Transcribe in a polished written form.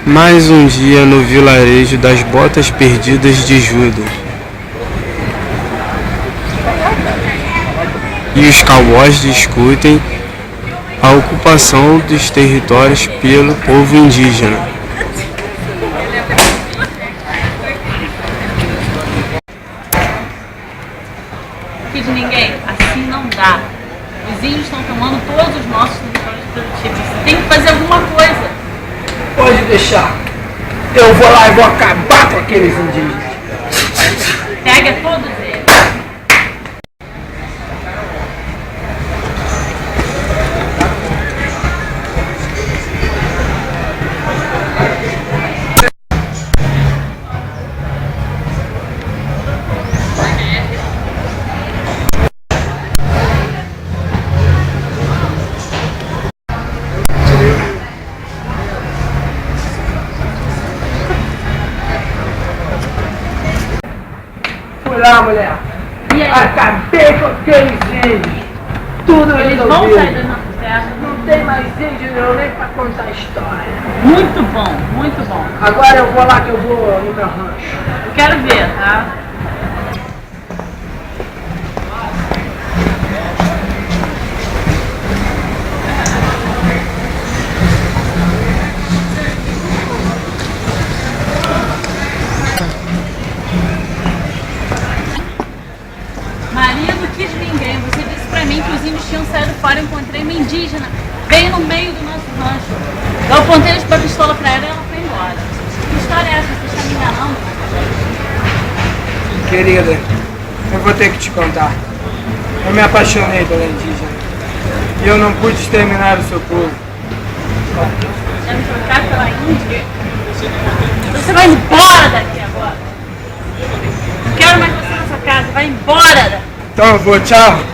Mais um dia no vilarejo das botas perdidas de Judas. E os cowboys discutem a ocupação dos territórios pelo povo indígena. De ninguém, assim não dá. Os índios estão tomando todos os nossos territórios produtivos. Você tem que fazer alguma coisa. Pode deixar. Eu vou lá e vou acabar com aqueles indígenas. Pega todos eles. Fui lá, mulher. E aí? Acabei com aqueles índios. Tudo Eles vão resolvido. sair das nossas terras. Não tem mais índio não, nem pra contar história. Muito bom, muito bom. Agora eu vou lá que eu vou no meu rancho. Eu quero ver, tá? Maria não quis ninguém. Você disse pra mim que os índios tinham saído fora. Eu encontrei uma indígena. Veio no meio do nosso rancho. Eu apontei a pistola pra ela e ela foi embora. Que história é essa? Você está me enganando? Querida, eu vou ter que te contar. Eu me apaixonei pela indígena. E eu não pude exterminar o seu povo. Quer me trocar pela índia? Você vai embora daqui agora. Não quero mais você na sua casa. Vai embora daqui. Então eu vou, tchau.